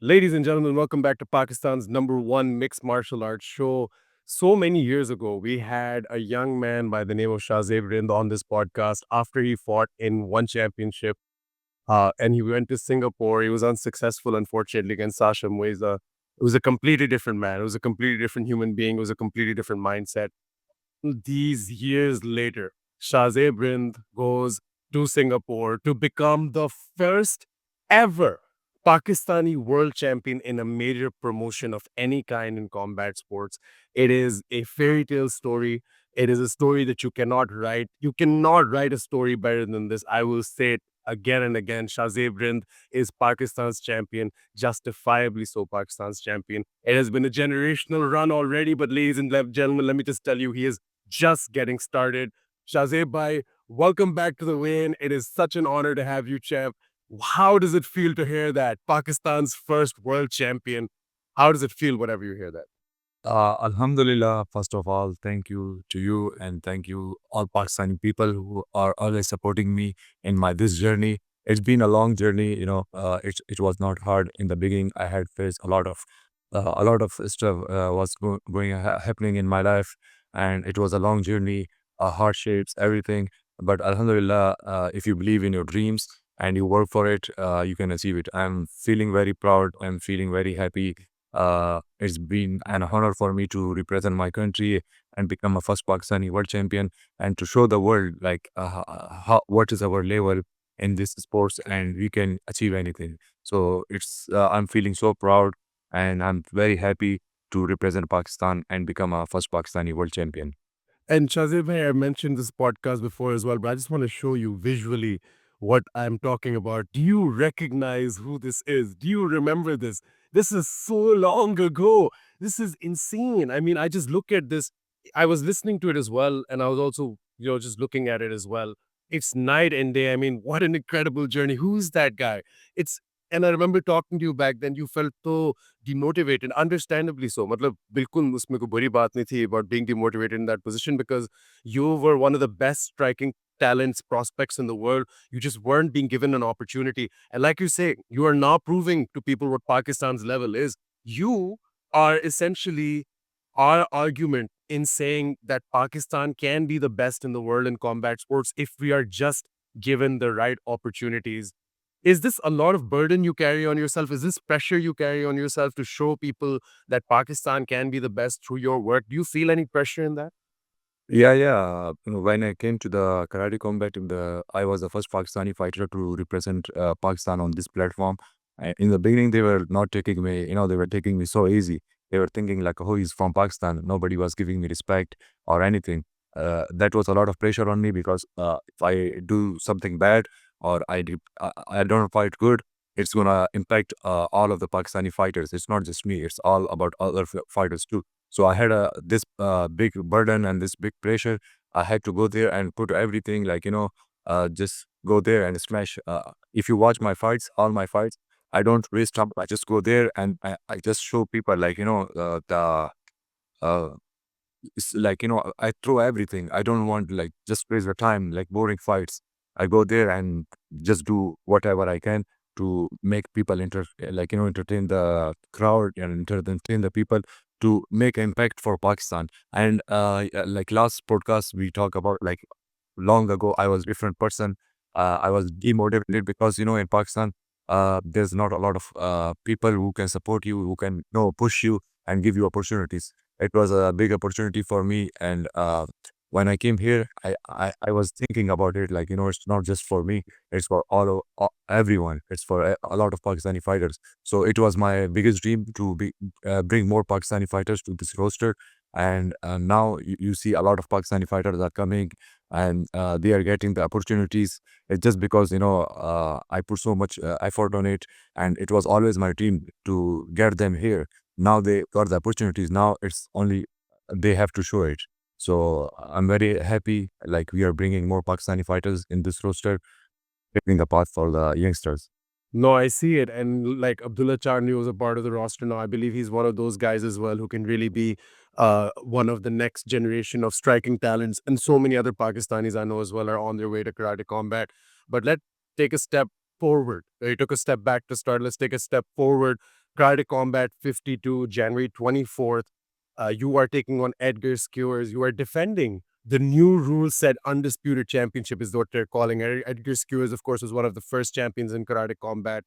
Ladies and gentlemen, welcome back to Pakistan's number one mixed martial arts show. So many years ago, we had a young man by the name of Shahzaib Rind on this podcast after he fought in one championship. And he went to Singapore. He was unsuccessful, unfortunately, against Sasha Mueza. It was a completely different man. It was a completely different human being. It was a completely different mindset. These years later, Shahzaib Rind goes to Singapore to become the first ever Pakistani world champion in a major promotion of any kind in combat sports. It is a fairy tale story. It is a story that you cannot write. You cannot write a story better than this. I will say it again and again. Shahzaib Rind is Pakistan's champion, justifiably so Pakistan's champion. It has been a generational run already, but ladies and gentlemen, let me just tell you, he is just getting started. Shahzaib bhai, welcome back to the weigh-in. It is such an honor to have you, champ. How does it feel to hear that? Pakistan's first world champion. How does it feel whenever you hear that? Alhamdulillah, first of all, thank you to you and thank you all Pakistani people who are always supporting me in my this journey. It's been a long journey, it was not hard in the beginning. I had faced a lot of stuff was happening in my life, and it was a long journey, hardships, everything. But Alhamdulillah, if you believe in your dreams and you work for it, you can achieve it. I'm feeling very proud. I'm feeling very happy. It's been an honor for me to represent my country and become a first Pakistani world champion and to show the world what is our level in this sports and we can achieve anything. So I'm feeling so proud and I'm very happy to represent Pakistan and become a first Pakistani world champion. And Shahzaib bhai, I mentioned this podcast before as well, but I just want to show you visually what I'm talking about. Do you recognize who this is? Do you remember this? This is so long ago. This is insane. I mean, I just look at this. I was listening to it as well, and I was also, just looking at it as well. It's night and day. I mean, what an incredible journey. Who's that guy? It's and I remember talking to you back then. You felt so demotivated, understandably so. मतलब बिल्कुल उसमें कोई बुरी बात नहीं थी about being demotivated in that position because you were one of the best striking talents, prospects in the world. You just weren't being given an opportunity. And like you say, you are now proving to people what Pakistan's level is. You are essentially our argument in saying that Pakistan can be the best in the world in combat sports if we are just given the right opportunities. Is this a lot of burden you carry on yourself? Is this pressure you carry on yourself to show people that Pakistan can be the best through your work? Do you feel any pressure in that? Yeah. When I came to the karate combat, I was the first Pakistani fighter to represent Pakistan on this platform. In the beginning, they were not taking me, they were taking me so easy. They were thinking like, oh, he's from Pakistan. Nobody was giving me respect or anything. That was a lot of pressure on me because if I do something bad or I don't fight good, it's gonna impact all of the Pakistani fighters. It's not just me. It's all about other fighters too. So I had this big burden and this big pressure. I had to go there and put everything just go there and smash. If you watch my fights, all my fights, I don't waste time. I just go there and I just show people uh, it's like I throw everything. I don't want like just waste the time like boring fights. I go there and just do whatever I can to make people entertain the crowd and entertain the people to make impact for Pakistan. And like last podcast we talk about like long ago I was different person. I was demotivated because in Pakistan there's not a lot of people who can support you, who can push you and give you opportunities. It was a big opportunity for me, and when I came here, I was thinking about it like it's not just for me, it's for everyone. It's for a lot of Pakistani fighters. So it was my biggest dream to bring more Pakistani fighters to this roster. And now you see a lot of Pakistani fighters are coming and they are getting the opportunities. It's just because I put so much effort on it, and it was always my dream to get them here. Now they got the opportunities. Now it's only they have to show it. So I'm very happy. Like we are bringing more Pakistani fighters in this roster, paving the path for the youngsters. No, I see it. And like Abdullah Charni was a part of the roster now. I believe he's one of those guys as well who can really be one of the next generation of striking talents. And so many other Pakistanis I know as well are on their way to karate combat. But let's take a step forward. You took a step back to start. Let's take a step forward. Karate Combat 52, January 24th. You are taking on Edgars Skevers. You are defending the new rule set undisputed championship is what they're calling it. Edgars Skevers, of course, was one of the first champions in Karate Combat.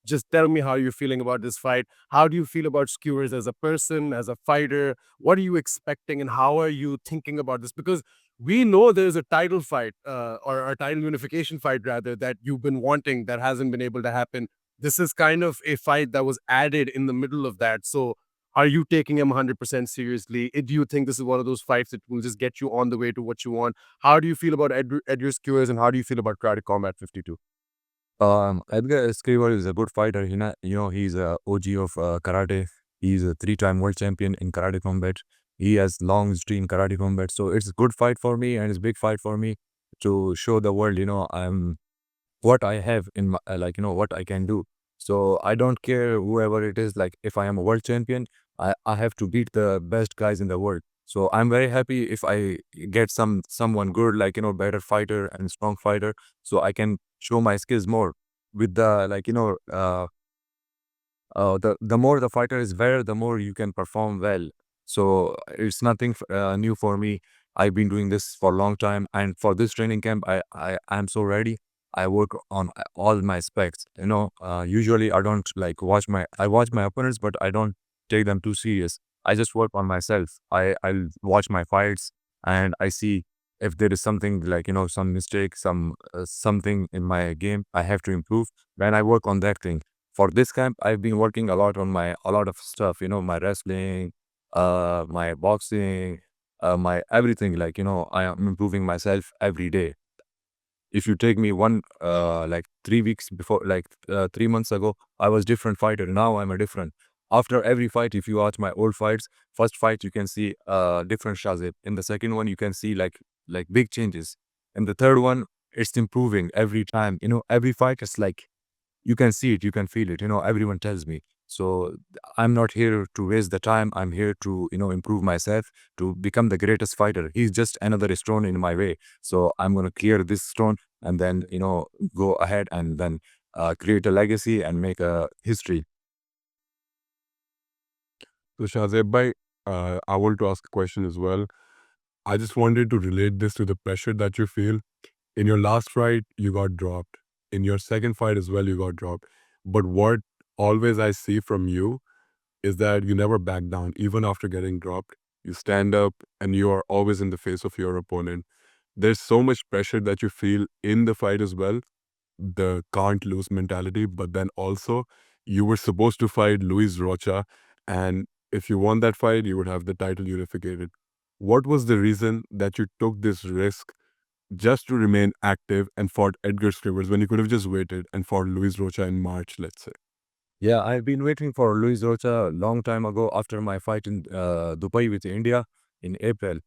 Just tell me how you're feeling about this fight. How do you feel about Skewers as a person, as a fighter? What are you expecting, and how are you thinking about this? Because we know there's a title fight, or a title unification fight, rather, that you've been wanting that hasn't been able to happen. This is kind of a fight that was added in the middle of that. So, are you taking him 100% seriously? Do you think this is one of those fights that will just get you on the way to what you want? How do you feel about Edgar Skewers, and how do you feel about Karate Combat 52? Edgar Skivers is a good fighter. He's a OG of karate. He's a three-time world champion in karate combat. He has long history in karate combat, so it's a good fight for me, and it's a big fight for me to show the world, I'm what I have in my, what I can do. So I don't care whoever it is. Like if I am a world champion, I have to beat the best guys in the world. So I'm very happy if I get someone good, better fighter and strong fighter, so I can show my skills more with the the more the fighter is better, the more you can perform well. So it's nothing new for me. I've been doing this for a long time, and for this training camp, I am so ready. I work on all my specs. Usually I don't I watch my opponents, but I don't take them too serious. I just work on myself. I'll watch my fights, and I see if there is something some mistake, something in my game I have to improve. Then I work on that thing. For this camp, I've been working a lot of stuff, my wrestling, my boxing, my everything. I am improving myself every day. If you take me 3 weeks before, 3 months ago, I was different fighter. Now I'm a different. After every fight, if you watch my old fights, first fight you can see different Shahzaib. In the second one, you can see big changes. In the third one, it's improving every time. Every fight is like you can see it, you can feel it. Everyone tells me. So I'm not here to waste the time. I'm here to improve myself, to become the greatest fighter. He's just another stone in my way. So I'm going to clear this stone, and then go ahead and then create a legacy and make a history. So Shahzaib bhai, I want to ask a question as well. I just wanted to relate this to the pressure that you feel. In your last fight, you got dropped. In your second fight as well, you got dropped. But what always I see from you is that you never back down, even after getting dropped. You stand up and you are always in the face of your opponent. There's so much pressure that you feel in the fight as well, the can't lose mentality, but then also you were supposed to fight Luiz Rocha, and if you won that fight, you would have the title unificated. What was the reason that you took this risk just to remain active and fought Edgars Skivers when you could have just waited and fought Luiz Rocha in March, let's say? Yeah, I've been waiting for Luiz Rocha a long time ago after my fight in Dubai with India in April.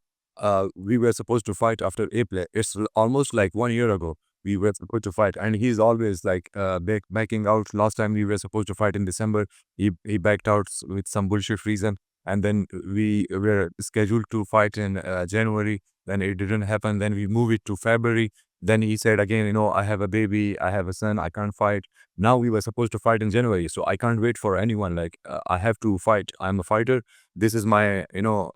We were supposed to fight after April. It's almost like 1 year ago. We were supposed to fight, and he's always backing out. Last time we were supposed to fight in December, he backed out with some bullshit reason, and then we were scheduled to fight in January. Then it didn't happen. Then we moved it to February. Then he said again, I have a baby, I have a son, I can't fight. Now we were supposed to fight in January, so I can't wait for anyone. I have to fight. I'm a fighter. This is my,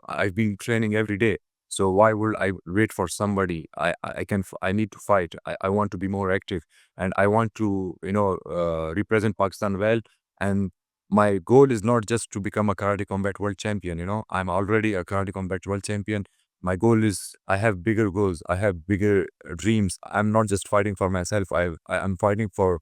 I've been training every day. So why would I wait for somebody? I need to fight. I want to be more active, and I want to, represent Pakistan well. And my goal is not just to become a karate combat world champion. I'm already a karate combat world champion. My goal is I have bigger goals. I have bigger dreams. I'm not just fighting for myself. I'm fighting for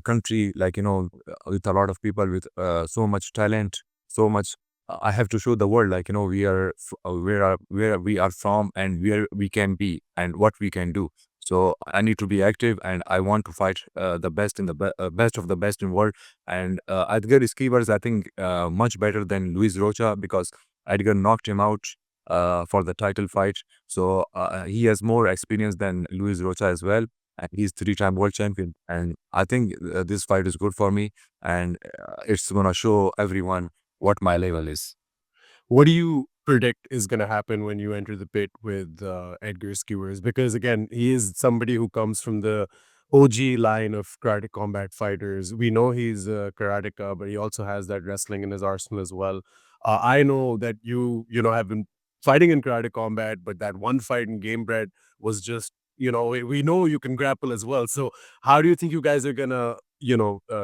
country, with a lot of people with so much talent, so much. I have to show the world, we are where we are from, and where we can be, and what we can do. So I need to be active, and I want to fight the best in the best of the best in world. And Edgars Skevers, I think, much better than Luiz Rocha, because Edgar knocked him out for the title fight. So he has more experience than Luiz Rocha as well, and he's three-time world champion. And I think this fight is good for me, and it's gonna show everyone what my level is. What do you predict is going to happen when you enter the pit with Edgar Skewers? Because again, he is somebody who comes from the OG line of karate combat fighters. We know he's a karateka, but he also has that wrestling in his arsenal as well. I know that you have been fighting in karate combat, but that one fight in Game Bread was just, we know you can grapple as well. So how do you think you guys are gonna,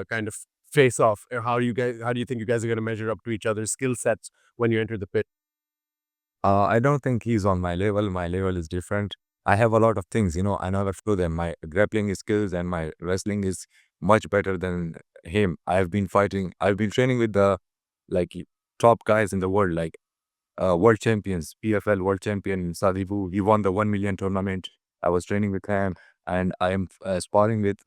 kind of face off? Or how do you think you guys are gonna measure up to each other's skill sets when you enter the pit? I don't think he's on my level. My level is different. I have a lot of things, I never show them. My grappling skills and my wrestling is much better than him. I've been training with the like top guys in the world, like world champions, PFL world champion Sadibu. He won the 1 million tournament. I was training with him, and I am sparring with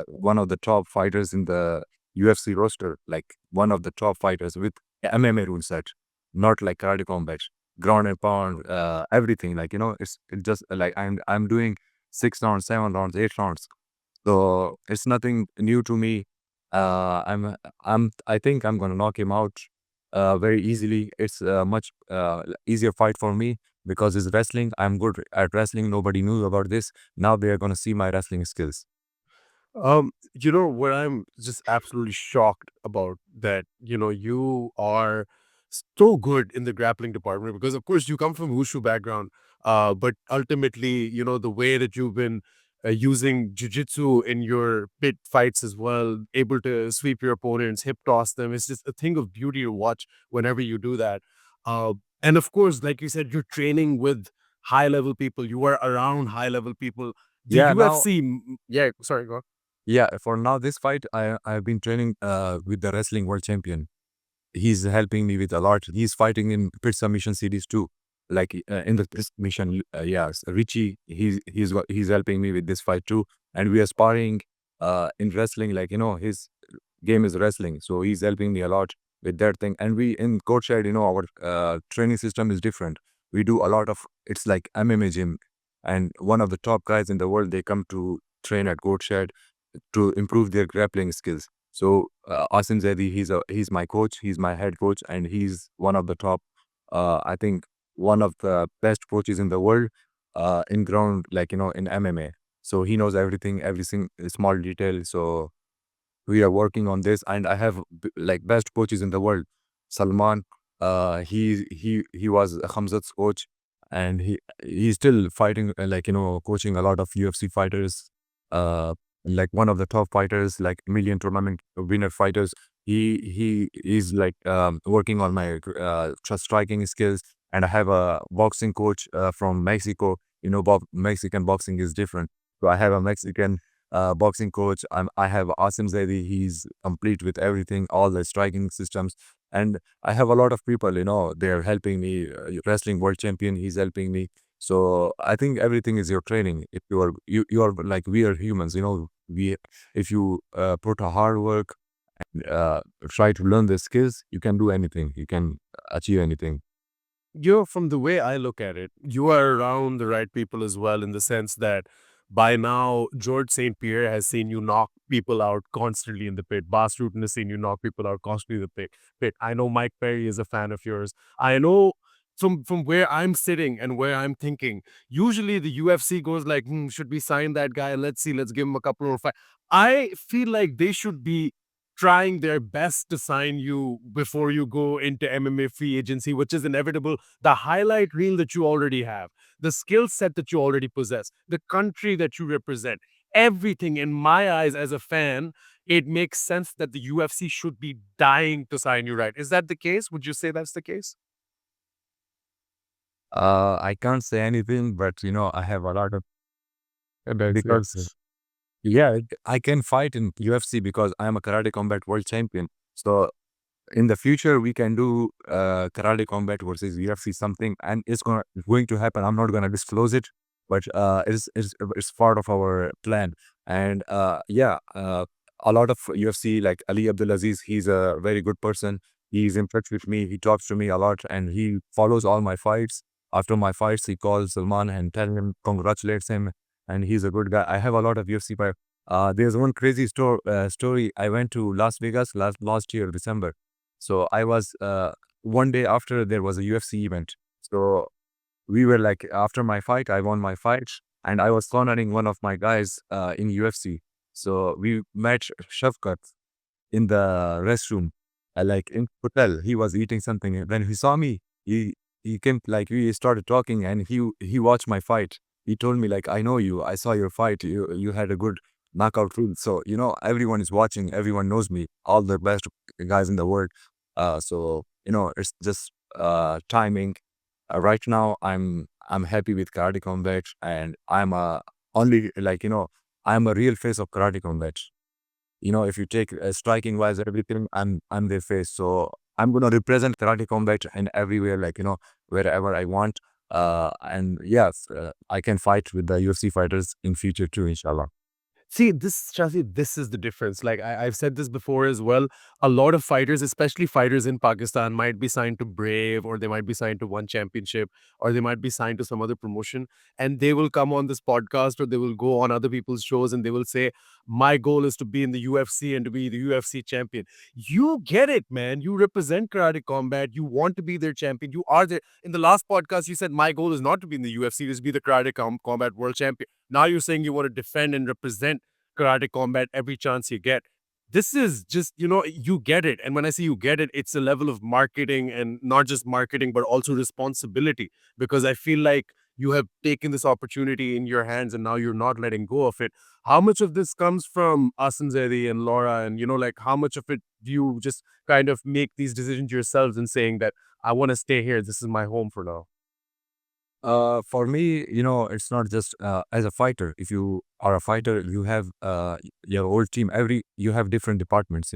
one of the top fighters in the UFC roster, like one of the top fighters with MMA rule set, not like karate combat, ground and pound, everything. Like it's just like I'm doing 6 rounds, 7 rounds, 8 rounds. So it's nothing new to me. I think I'm gonna knock him out very easily. It's a much easier fight for me because it's wrestling. I'm good at wrestling. Nobody knew about this. Now they are gonna see my wrestling skills. What I'm just absolutely shocked about that, you are so good in the grappling department because of course you come from wushu background, but ultimately, the way that you've been using jujitsu in your pit fights as well, able to sweep your opponents, hip toss them, it's just a thing of beauty to watch whenever you do that. Uh, and of course, like you said, you're training with high level people, you are around high level people. The Yeah, now UFC, yeah, sorry, go on. yeah, for now this fight I've been training with the wrestling world champion. He's helping me with a lot. He's fighting in pit submission series too. Like in the pit submission, yes, Richie, he's helping me with this fight too. And we are sparring in wrestling, like his game is wrestling. So he's helping me a lot with that thing. And we in courtside, our training system is different. We do a lot of it's like MMA gym. And one of the top guys in the world, they come to train at courtside to improve their grappling skills. So Asim Zaidi, he's my coach, he's my head coach, and he's one of the top, I think one of the best coaches in the world in ground, like in MMA. So he knows everything, every small detail. So we are working on this, and I have like best coaches in the world. Salman, he was Hamzat's coach, and he's still fighting, like coaching a lot of UFC fighters, uh, like one of the top fighters, like million tournament winner fighters. He is like working on my striking skills, and I have a boxing coach from Mexico. Mexican boxing is different, so I have a Mexican boxing coach. I have Asim Zaidi. He's complete with everything, all the striking systems. And I have a lot of people, they're helping me. Wrestling world champion, he's helping me. So I think everything is your training. If you are like we are humans, we if you put a hard work and try to learn the skills, you can do anything. You can achieve anything. From the way I look at it, you are around the right people as well, in the sense that by now, George St. Pierre has seen you knock people out constantly in the pit. Bas Rutten has seen you knock people out constantly in the pit. I know Mike Perry is a fan of yours. I know from where I'm sitting and where I'm thinking, usually the UFC goes like, should we sign that guy? Let's see, let's give him a couple more fights. I feel like they should be trying their best to sign you before you go into MMA free agency, which is inevitable. The highlight reel that you already have, the skill set that you already possess, the country that you represent, everything in my eyes as a fan, it makes sense that the UFC should be dying to sign you, right? Is that the case? Would you say that's the case? I can't say anything, but I have a lot of That's because yeah, I can fight in UFC because I am a karate combat world champion. So in the future we can do karate combat versus UFC something, and going to happen. I'm not gonna disclose it, but it's part of our plan. And a lot of UFC, like Ali Abdulaziz, he's a very good person. He's in touch with me. He talks to me a lot, and he follows all my fights. After my fights, he calls Salman and tell him, congratulates him, and he's a good guy. I have a lot of UFC fight. There's one crazy story. I went to Las Vegas last year, December. So I was one day after there was a UFC event. So we were like, after my fight, I won my fight, and I was cornering one of my guys in UFC. So we met Shavkat in the restroom, like in hotel. He was eating something. And when he saw me, he came, like we started talking, and he watched my fight. He told me like, I know you. I saw your fight. You had a good knockout rule. So everyone is watching. Everyone knows me. All the best guys in the world. So it's just timing. Right now, I'm happy with karate combat, and I'm a only like I'm a real face of karate combat. If you take striking wise everything, I'm their face. So I'm gonna represent karate combat in everywhere, like wherever I want. And yes, I can fight with the UFC fighters in future too, inshallah. See, this is the difference. Like I've said this before as well. A lot of fighters, especially fighters in Pakistan, might be signed to Brave, or they might be signed to One Championship, or they might be signed to some other promotion, and they will come on this podcast or they will go on other people's shows and they will say, "My goal is to be in the UFC and to be the UFC champion." You get it, man. You represent Karate Combat. You want to be their champion. You are there. In the last podcast, you said, "My goal is not to be in the UFC, it is to be the Combat World Champion." Now you're saying you want to defend and represent Karate Combat every chance you get. This is just, you get it. And when I say you get it, it's a level of marketing, and not just marketing, but also responsibility. Because I feel like you have taken this opportunity in your hands and now you're not letting go of it. How much of this comes from Asim Zaidi and Laura? And, like, how much of it do you just kind of make these decisions yourselves and saying that I want to stay here? This is my home for now. For me, it's not just as a fighter. If you are a fighter, you have your whole team. You have different departments.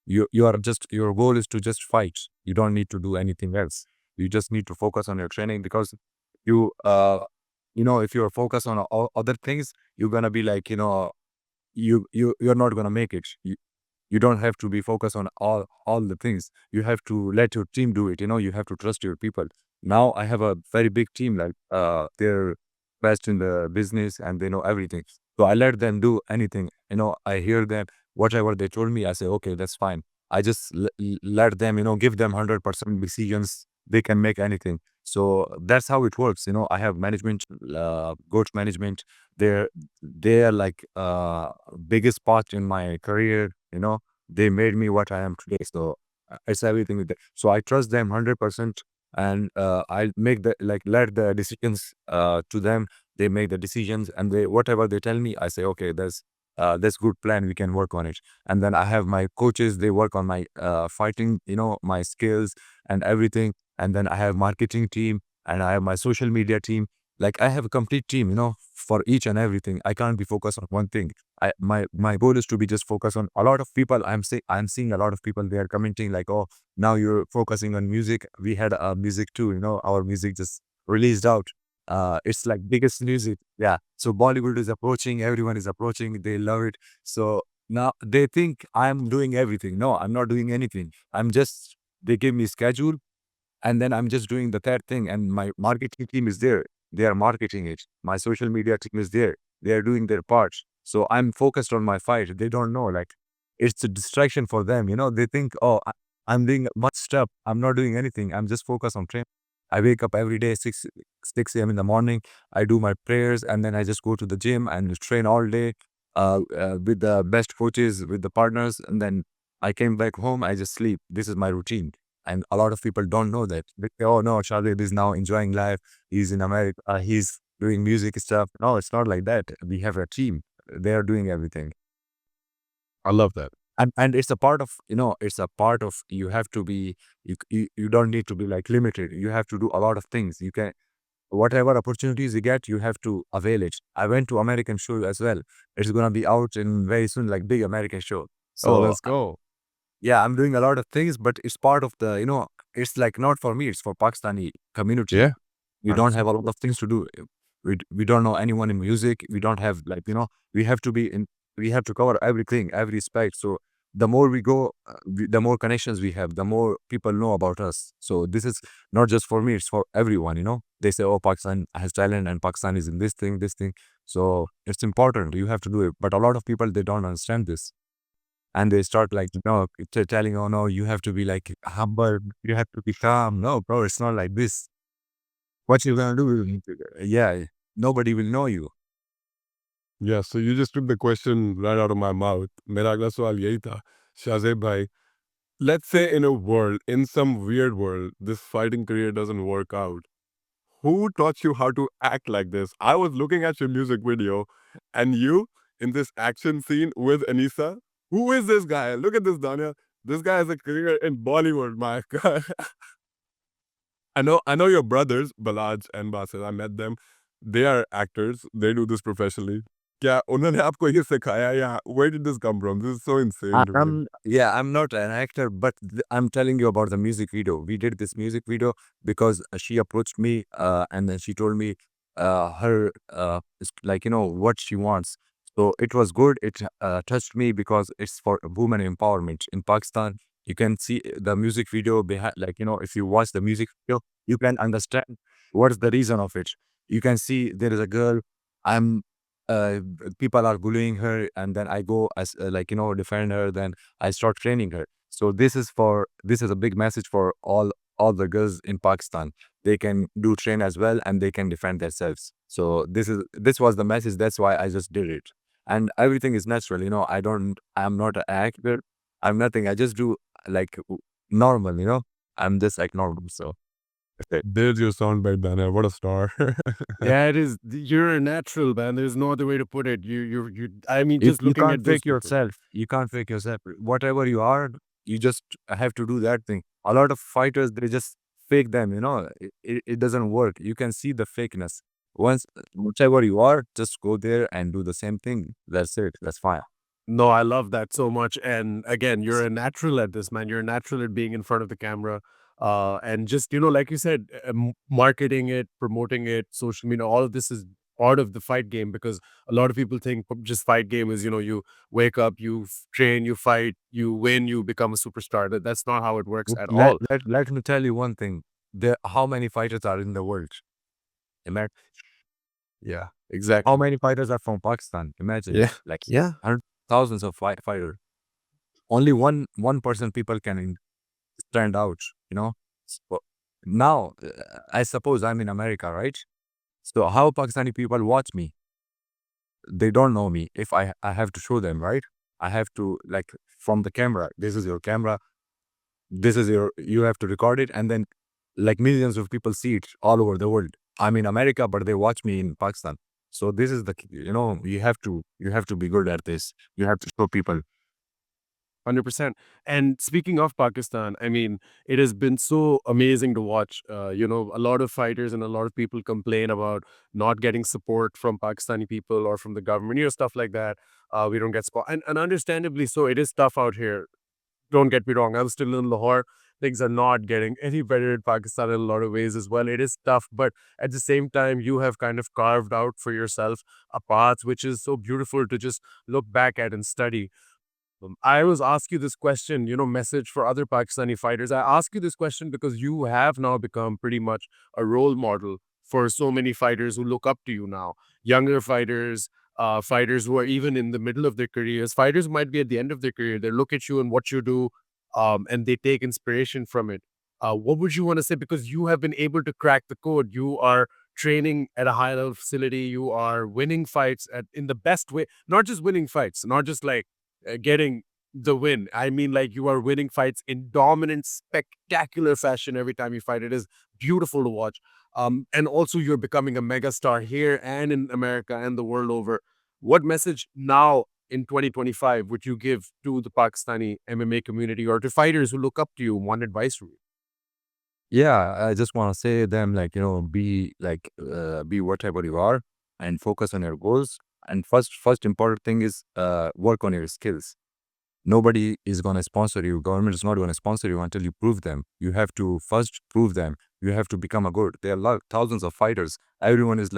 You are just, your goal is to just fight. You don't need to do anything else. You just need to focus on your training, because you if you're focused on all other things, you're gonna be like you're not gonna make it. You don't have to be focused on all the things. You have to let your team do it. You have to trust your people. Now I have a very big team, like they're best in the business and they know everything. So I let them do anything. I hear them, whatever they told me, I say, okay, that's fine. I just let them, give them 100% decisions. They can make anything. So that's how it works. I have management, coach management. They're like biggest part in my career. They made me what I am today. So it's everything with them. So I trust them 100%, and I make the, like, let the decisions to them. They make the decisions, and they, whatever they tell me, I say, okay, that's good plan. We can work on it. And then I have my coaches. They work on my fighting, my skills and everything. And then I have marketing team, and I have my social media team. Like, I have a complete team, for each and everything. I can't be focused on one thing. My goal is to be just focused on a lot of people. I'm seeing a lot of people, they are commenting like, oh, now you're focusing on music. We had music too, our music just released out. It's like biggest music. Yeah. So Bollywood is approaching, everyone is approaching, they love it. So now they think I'm doing everything. No, I'm not doing anything. They give me schedule, and then I'm just doing the third thing, and my marketing team is there. They are marketing it. My social media team is there. They are doing their parts. So I'm focused on my fight. They don't know, like, it's a distraction for them. They think, oh, I'm doing much stuff. I'm not doing anything. I'm just focused on training. I wake up every day, 6 a.m. in the morning. I do my prayers, and then I just go to the gym and train all day with the best coaches, with the partners. And then I came back home. I just sleep. This is my routine. And a lot of people don't know that. They say, oh, no, Shahzaib is now enjoying life. He's in America. He's doing music stuff. No, it's not like that. We have a team. They are doing everything. I love that. And it's a part of, you have to be, you don't need to be like limited. You have to do a lot of things. You can, whatever opportunities you get, you have to avail it. I went to American show as well. It's going to be out in very soon, like big American show. Oh, So let's go. yeah, I'm doing a lot of things, but it's part of the, it's like not for me, it's for Pakistani community. Yeah. We don't have a lot of things to do. We don't know anyone in music. We don't have, like, we have to be in, we have to cover everything, every aspect. So the more we go, the more connections we have, the more people know about us. So this is not just for me, it's for everyone. They say, oh, Pakistan has talent and Pakistan is in this thing, this thing. So it's important. You have to do it. But a lot of people, they don't understand this. And they start like, telling, oh, no, you have to be like humble. You have to be calm. No, bro, it's not like this. What you're going to do, yeah, nobody will know you. Yeah, so you just took the question right out of my mouth. मेरा अगला सवाल यही था, शाहज़ैब भाई. Let's say in some weird world, this fighting career doesn't work out. Who taught you how to act like this? I was looking at your music video, and you in this action scene with Anisa. Who is this guy? Look at this, Daniyal. This guy has a career in Bollywood, my God. I know your brothers, Balaj and Basil. I met them. They are actors. They do this professionally. क्या उन्होंने आपको ये सिखाया या where did this come from? This is so insane to me. I'm not an actor, but I'm telling you about the music video. We did this music video because she approached me and then she told me her like what she wants. So it was good. It touched me because it's for women empowerment in Pakistan. You can see the music video behind, if you watch the music video, you can understand what's the reason of it. You can see there is a girl. I'm uh, People are bullying her, and then I go as defend her. Then I start training her. So this is a big message for all the girls in Pakistan. They can do train as well, and they can defend themselves. So this was the message. That's why I just did it, and everything is natural. I'm not an actor. I'm nothing. I just do like normal. I'm just like normal. So There's your soundbite, Daniel. What a star. Yeah, it is. You're a natural, man. There's no other way to put it. You. I mean, You, just you looking can't at those fake people. yourself. You can't fake yourself. Whatever you are, you just have to do that thing. A lot of fighters, they just fake them, it doesn't work. You can see the fakeness. Once, whatever you are, just go there and do the same thing. That's it. That's fine. No, I love that so much. And again, you're a natural at this, man. You're a natural at being in front of the camera. And just, like you said, marketing it, promoting it, social media, all of this is part of the fight game because a lot of people think just fight game is, you wake up, you train, you fight, you win, you become a superstar. That's not how it works at Let, all. let, let me tell you one thing. How many fighters are in the world? Imagine. Yeah, How exactly. many fighters are from Pakistan? Imagine. Yeah. Like Yeah. thousands of fighters. Only one person people can stand out, you know. So now, I suppose I'm in America, right? So how Pakistani people watch me? They don't know me. If I have to show them, right? I have to from the camera. This is your camera. You have to record it, and then millions of people see it all over the world. I'm in America, but they watch me in Pakistan. So this is you have to be good at this. You have to show people. 100%. And speaking of Pakistan, I mean, it has been so amazing to watch. A lot of fighters and a lot of people complain about not getting support from Pakistani people or from the government, stuff like that. We don't get support. And understandably so, it is tough out here. Don't get me wrong. I'm still in Lahore. Things are not getting any better in Pakistan in a lot of ways as well. It is tough, but at the same time, you have kind of carved out for yourself a path which is so beautiful to just look back at and study. I always ask you this question, message for other Pakistani fighters. I ask you this question because you have now become pretty much a role model for so many fighters who look up to you now. Younger fighters, fighters who are even in the middle of their careers, fighters who might be at the end of their career. They look at you and what you do, and they take inspiration from it. What would you want to say? Because you have been able to crack the code. You are training at a high level facility. You are winning fights in the best way. Not just winning fights, not just like getting the win. I mean, like you are winning fights in dominant, spectacular fashion every time you fight. It is beautiful to watch. And also, you're becoming a megastar here and in America and the world over. What message now in 2025 would you give to the Pakistani MMA community or to fighters who look up to you? One advice from you. Yeah, I just want to say them be whatever you are and focus on your goals. And first important thing is work on your skills. Nobody is going to sponsor you. Government is not going to sponsor you until you prove them. You have to first prove them. You have to become a good. There are thousands of fighters. Everyone is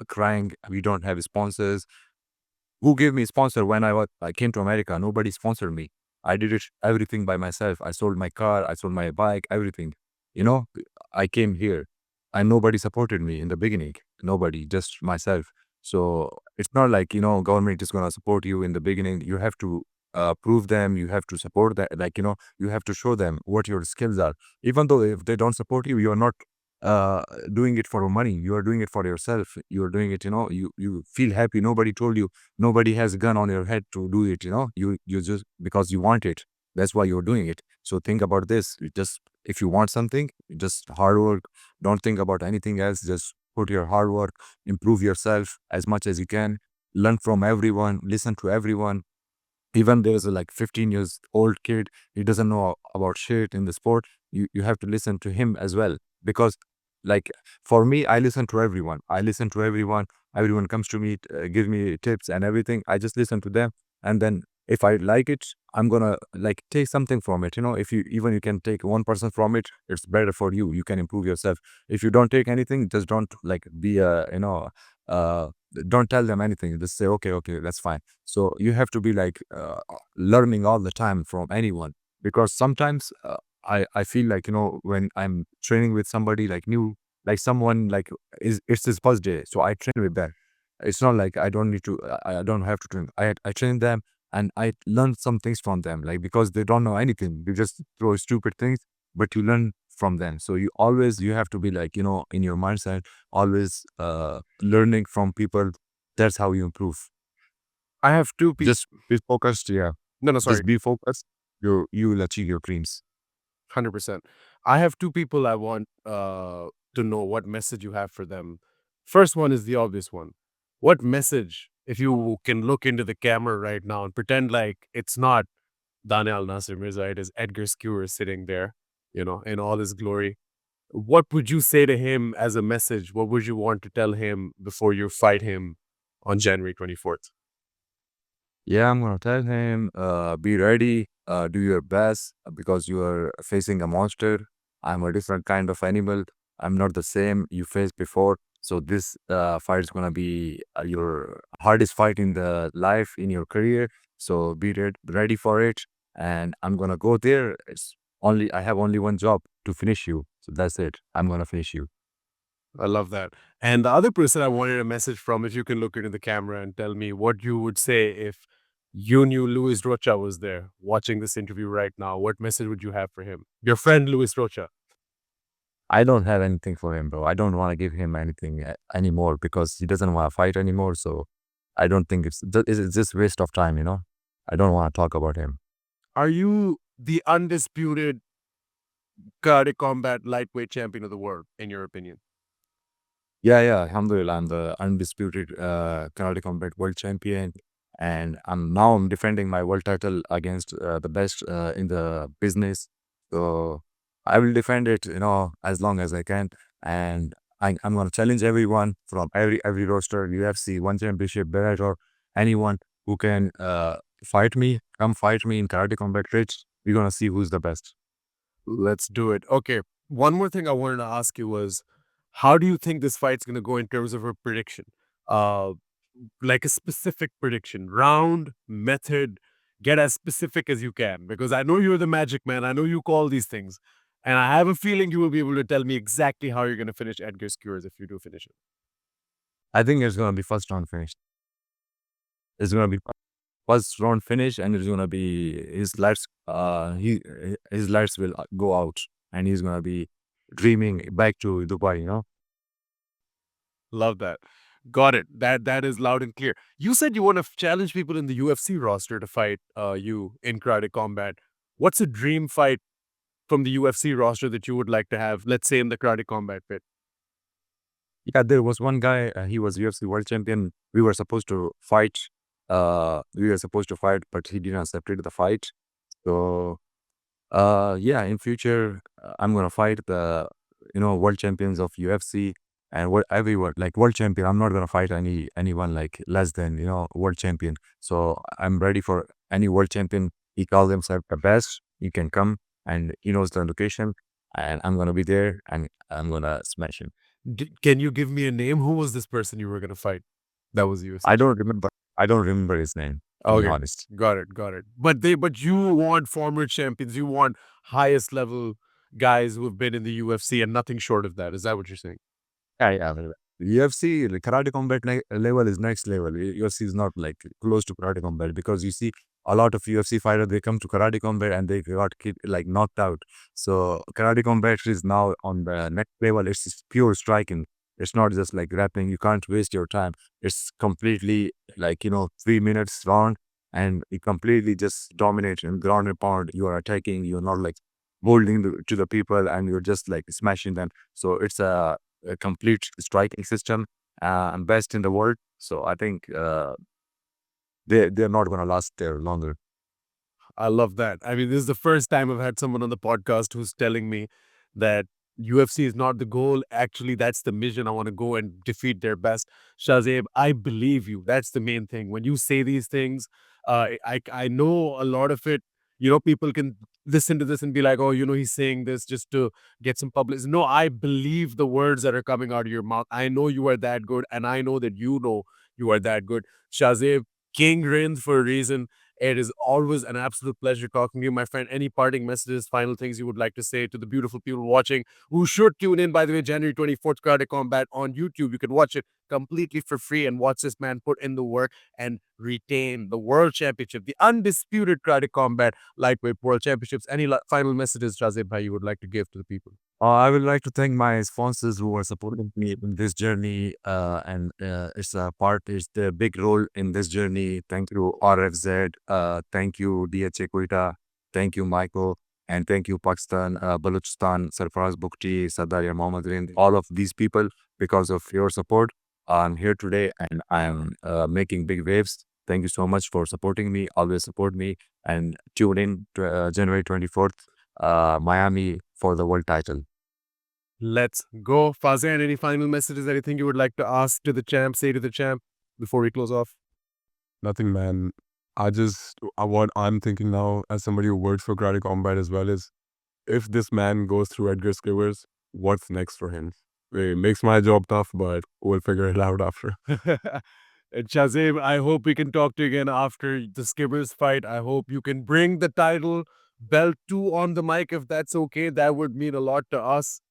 crying. We don't have sponsors. Who gave me sponsor when I came to America? Nobody sponsored me. I did it everything by myself. I sold my car. I sold my bike. Everything. You know, I came here, and nobody supported me in the beginning. Nobody, just myself. So it's not like government is gonna support you in the beginning. You have to prove them. You have to support that. You have to show them what your skills are. Even though if they don't support you, you're not doing it for money. You are doing it for yourself. You are doing it, you feel happy. Nobody told you. Nobody has a gun on your head to do it. You just because you want it. That's why you're doing it. So think about this. You just if you want something, just hard work. Don't think about anything else. Just put your hard work, improve yourself as much as you can. Learn from everyone. Listen to everyone. Even there's a like 15 years old kid, he doesn't know about shit in the sport. You have to listen to him as well, because like for me, I listen to everyone. Everyone comes to me, give me tips and everything. I just listen to them, and then if I like it, I'm gonna like take something from it. If you can take 1% from it, it's better for you. You can improve yourself. If you don't take anything, just don't like be uh don't tell them anything. Just say okay, that's fine. So you have to be like learning all the time from anyone, because sometimes I feel like when I'm training with somebody like new, like someone like it's his first day, so I train with them. It's not like I don't need to. I don't have to train. I train them and I learn some things from them, like because they don't know anything. They just throw stupid things, but you learn from them. So you have to be like in your mindset always learning from people. That's how you improve. I have two people. Just be focused. Yeah. No, sorry. Just be focused. You will achieve your dreams. 100%. I have two people I want to know what message you have for them. First one is the obvious one. What message, if you can look into the camera right now and pretend like it's not Daniyal, Nasir, Mirza, it is Edgars Skevers sitting there, in all his glory. What would you say to him as a message? What would you want to tell him before you fight him on January 24th? Yeah, I'm gonna tell him, be ready, do your best, because you are facing a monster. I'm a different kind of animal. I'm not the same you faced before. So this fight is gonna be your hardest fight in the life in your career. So be ready for it, and I'm gonna go there. I have only one job to finish you. So that's it. I'm gonna finish you. I love that. And the other person I wanted a message from, if you can look into the camera and tell me what you would say if you knew Luiz Rocha was there watching this interview right now, what message would you have for him? Your friend Luiz Rocha. I don't have anything for him, bro. I don't want to give him anything anymore, because he doesn't want to fight anymore. So I don't think it's just waste of time, I don't want to talk about him. Are you the undisputed karate combat lightweight champion of the world, in your opinion? Yeah, alhamdulillah, I'm the undisputed Karate Combat World Champion, and I'm defending my world title against the best in the business. So I will defend it, as long as I can, and I'm gonna challenge everyone from every roster, UFC, One Championship, Bellator, anyone who can fight me. Come fight me in Karate Combat Rich. We're gonna see who's the best. Let's do it. Okay. One more thing I wanted to ask you was, how do you think this fight's going to go in terms of a prediction? Uh, like a specific prediction, round, method, get as specific as you can, because I know you're the magic man. I know you call these things. And I have a feeling you will be able to tell me exactly how you're going to finish Edgars Skevers if you do finish it. I think it's gonna be first round finish. It's gonna be first round finish, and it's gonna be his lights will go out, and he's gonna be dreaming back to Dubai. Love that. Got it. That is loud and clear. You said you want to challenge people in the UFC roster to fight you in karate combat. What's a dream fight from the UFC roster that you would like to have, let's say in the karate combat pit? Yeah, there was one guy. He was UFC world champion. We were supposed to fight. But he didn't accept the fight. So yeah, in future, I'm gonna fight the world champions of UFC, and what everyone like world champion. I'm not gonna fight anyone like less than world champion. So I'm ready for any world champion. He calls himself the best. He can come, and he knows the location, and I'm gonna be there, and I'm gonna smash him. Can you give me a name? Who was this person you were going to fight? That was you. I don't remember. I don't remember his name, to be Okay, honest. got it. But you want former champions. You want highest level guys who have been in the UFC and nothing short of that. Is that what you're saying? Yeah. UFC, the karate combat level is next level. UFC is not like close to karate combat, because you see a lot of UFC fighters, they come to karate combat and they got like knocked out. So karate combat is now on the next level. It's just pure striking. It's not just like rapping. You can't waste your time. It's completely like, 3 minutes round, and you completely just dominate and ground and pound. You are attacking. You're not like holding to the people, and you're just like smashing them. So it's a complete striking system, and best in the world. So I think they're not going to last there longer. I love that. I mean, this is the first time I've had someone on the podcast who's telling me that UFC is not the goal. Actually, that's the mission. I want to go and defeat their best. Shahzaib, I believe you. That's the main thing. When you say these things, I know a lot of it. People can listen to this and be like, oh, he's saying this just to get some publicity. No, I believe the words that are coming out of your mouth. I know you are that good, and I know that you are that good. Shahzaib, King Rind for a reason. It is always an absolute pleasure talking to you, my friend. Any parting messages, final things you would like to say to the beautiful people watching who should tune in, by the way, January 24th, Karate Combat on YouTube. You can watch it completely for free and watch this man put in the work and retain the World Championship, the undisputed Karate Combat Lightweight World Championships. Any final messages, Shahzaib bhai, you would like to give to the people? I would like to thank my sponsors who are supporting me in this journey, and it's the big role in this journey. Thank you, RFZ. Thank you, DHA Quetta. Thank you, Michael. And thank you, Pakistan, Balochistan, Sarfaraz Bukti, Sardar Mohammad Rind, all of these people. Because of your support, I'm here today and I'm making big waves. Thank you so much for supporting me. Always support me and tune in to, January 24th, Miami for the world title. Let's go. Fazain, any final messages, anything you would like to ask to the champ, say to the champ before we close off? Nothing, man. What I'm thinking now, as somebody who works for Karate Combat as well, is if this man goes through Edgars Skivers, what's next for him? It makes my job tough, but we'll figure it out after. And Shahzaib, I hope we can talk to you again after the Skivers fight. I hope you can bring the title belt 2 on the mic if that's okay. That would mean a lot to us.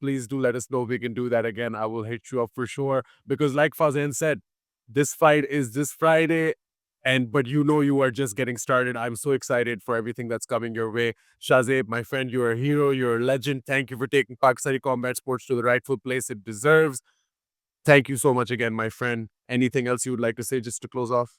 Please do let us know if we can do that again. I will hit you up for sure. Because like Fazain said, this fight is this Friday. But you are just getting started. I'm so excited for everything that's coming your way. Shahzaib, my friend, you're a hero. You're a legend. Thank you for taking Pakistani Combat Sports to the rightful place it deserves. Thank you so much again, my friend. Anything else you would like to say just to close off?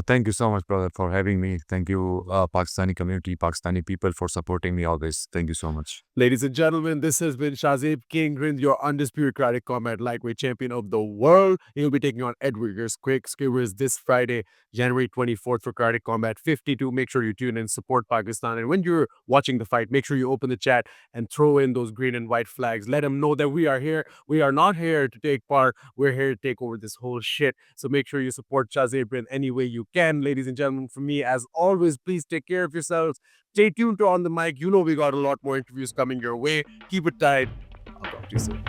Thank you so much, brother, for having me. Thank you, Pakistani community, Pakistani people, for supporting me always. Thank you so much. Ladies and gentlemen, this has been Shahzaib King Rind, your undisputed Karate Combat Lightweight Champion of the world. He'll be taking on Edgars Skevers this Friday, January 24th for Karate Combat 52. Make sure you tune in, support Pakistan. And when you're watching the fight, make sure you open the chat and throw in those green and white flags. Let them know that we are here. We are not here to take part. We're here to take over this whole shit. So make sure you support Shahzaib Rind any way you can. Ladies and gentlemen, from me, as always, please take care of yourselves. Stay tuned to On the Mic. We got a lot more interviews coming your way. Keep it tight. I'll talk to you soon.